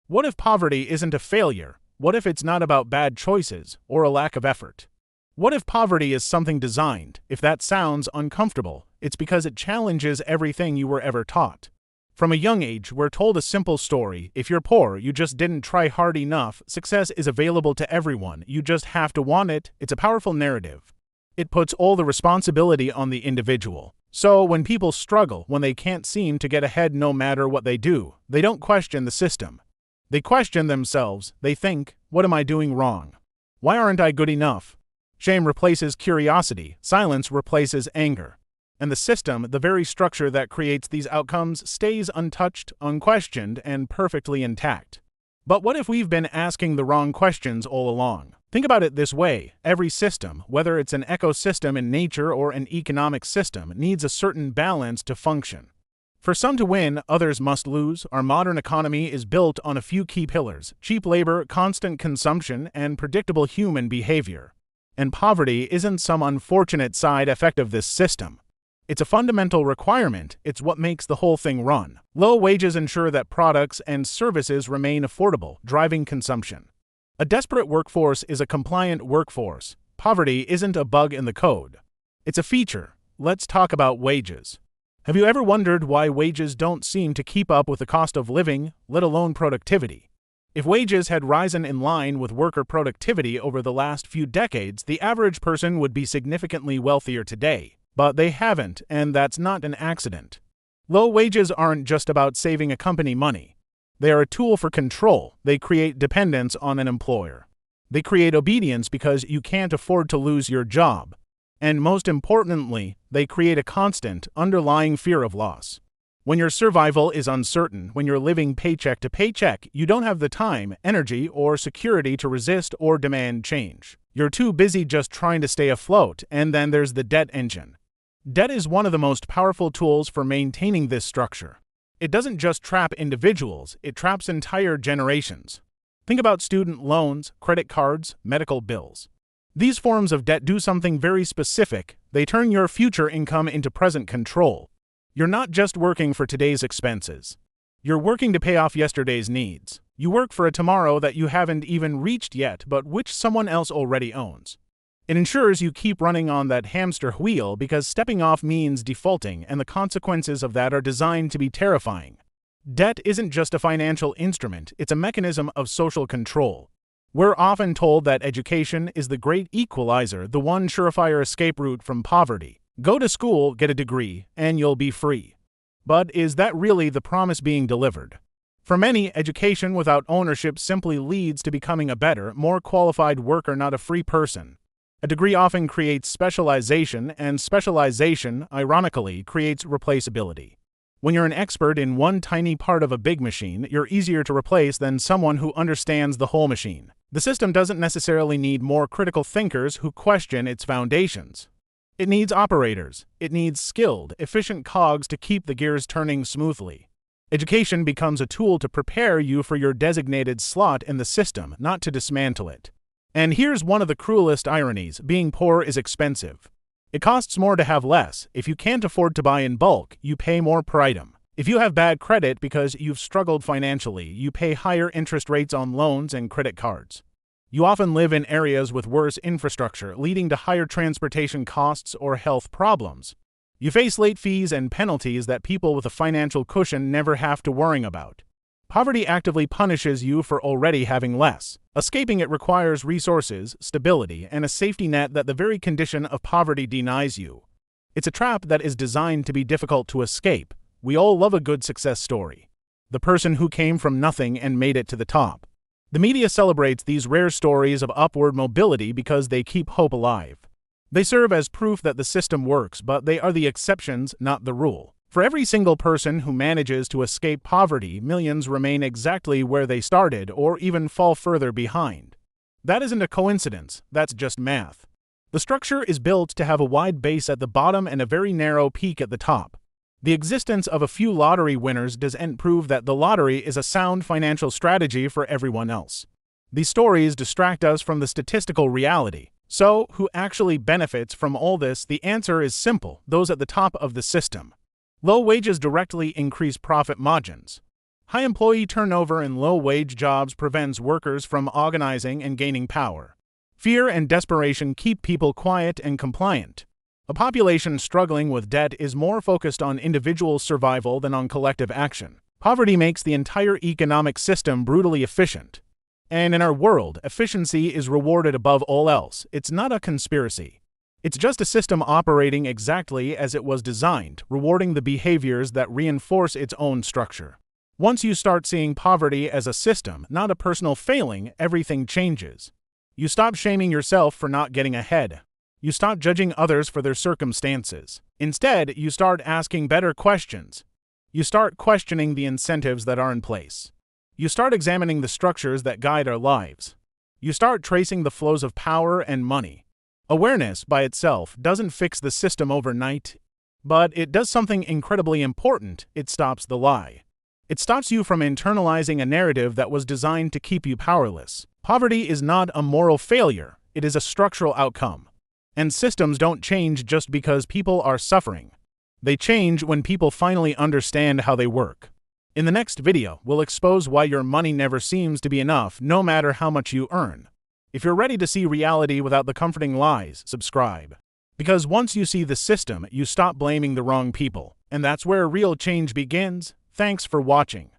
What if poverty isn't a failure? What if it's not about bad choices or a lack of effort? What if poverty is something designed? If that sounds uncomfortable, it's because it challenges everything you were ever taught. From a young age, we're told a simple story: if you're poor, you just didn't try hard enough. Success is available to everyone, you just have to want it. It's a powerful narrative. It puts all the responsibility on the individual. So when people struggle, when they can't seem to get ahead no matter what they do, they don't question the system. They question themselves. They think, what am I doing wrong? Why aren't I good enough? Shame replaces curiosity. Silence replaces anger. And the system, the very structure that creates these outcomes, stays untouched, unquestioned, and perfectly intact. But what if we've been asking the wrong questions all along? Think about it this way: every system, whether it's an ecosystem in nature or an economic system, needs a certain balance to function. For some to win, others must lose. Our modern economy is built on a few key pillars: cheap labor, constant consumption, and predictable human behavior. And poverty isn't some unfortunate side effect of this system. It's a fundamental requirement. It's what makes the whole thing run. Low wages ensure that products and services remain affordable, driving consumption. A desperate workforce is a compliant workforce. Poverty isn't a bug in the code. It's a feature. Let's talk about wages. Have you ever wondered why wages don't seem to keep up with the cost of living, let alone productivity? If wages had risen in line with worker productivity over the last few decades, the average person would be significantly wealthier today. But they haven't, and that's not an accident. Low wages aren't just about saving a company money. They are a tool for control. They create dependence on an employer. They create obedience because you can't afford to lose your job. And most importantly, they create a constant, underlying fear of loss. When your survival is uncertain, when you're living paycheck to paycheck, you don't have the time, energy, or security to resist or demand change. You're too busy just trying to stay afloat, and then there's the debt engine. Debt is one of the most powerful tools for maintaining this structure. It doesn't just trap individuals, it traps entire generations. Think about student loans, credit cards, medical bills. These forms of debt do something very specific. They turn your future income into present control. You're not just working for today's expenses. You're working to pay off yesterday's needs. You work for a tomorrow that you haven't even reached yet, but which someone else already owns. It ensures you keep running on that hamster wheel because stepping off means defaulting, and the consequences of that are designed to be terrifying. Debt isn't just a financial instrument, it's a mechanism of social control. We're often told that education is the great equalizer, the one surefire escape route from poverty. Go to school, get a degree, and you'll be free. But is that really the promise being delivered? For many, education without ownership simply leads to becoming a better, more qualified worker, not a free person. A degree often creates specialization, and specialization, ironically, creates replaceability. When you're an expert in one tiny part of a big machine, you're easier to replace than someone who understands the whole machine. The system doesn't necessarily need more critical thinkers who question its foundations. It needs operators. It needs skilled, efficient cogs to keep the gears turning smoothly. Education becomes a tool to prepare you for your designated slot in the system, not to dismantle it. And here's one of the cruelest ironies: being poor is expensive. It costs more to have less. If you can't afford to buy in bulk, you pay more per item. If you have bad credit because you've struggled financially, you pay higher interest rates on loans and credit cards. You often live in areas with worse infrastructure, leading to higher transportation costs or health problems. You face late fees and penalties that people with a financial cushion never have to worry about. Poverty actively punishes you for already having less. Escaping it requires resources, stability, and a safety net that the very condition of poverty denies you. It's a trap that is designed to be difficult to escape. We all love a good success story. The person who came from nothing and made it to the top. The media celebrates these rare stories of upward mobility because they keep hope alive. They serve as proof that the system works, but they are the exceptions, not the rule. For every single person who manages to escape poverty, millions remain exactly where they started or even fall further behind. That isn't a coincidence, that's just math. The structure is built to have a wide base at the bottom and a very narrow peak at the top. The existence of a few lottery winners doesn't prove that the lottery is a sound financial strategy for everyone else. These stories distract us from the statistical reality. So, who actually benefits from all this? The answer is simple: those at the top of the system. Low wages directly increase profit margins. High employee turnover and low-wage jobs prevents workers from organizing and gaining power. Fear and desperation keep people quiet and compliant. A population struggling with debt is more focused on individual survival than on collective action. Poverty makes the entire economic system brutally efficient. And in our world, efficiency is rewarded above all else. It's not a conspiracy. It's just a system operating exactly as it was designed, rewarding the behaviors that reinforce its own structure. Once you start seeing poverty as a system, not a personal failing, everything changes. You stop shaming yourself for not getting ahead. You stop judging others for their circumstances. Instead, you start asking better questions. You start questioning the incentives that are in place. You start examining the structures that guide our lives. You start tracing the flows of power and money. Awareness by itself doesn't fix the system overnight, but it does something incredibly important. It stops the lie. It stops you from internalizing a narrative that was designed to keep you powerless. Poverty is not a moral failure, it is a structural outcome. And systems don't change just because people are suffering. They change when people finally understand how they work. In the next video, we'll expose why your money never seems to be enough, no matter how much you earn. If you're ready to see reality without the comforting lies, subscribe. Because once you see the system, you stop blaming the wrong people. And that's where real change begins. Thanks for watching.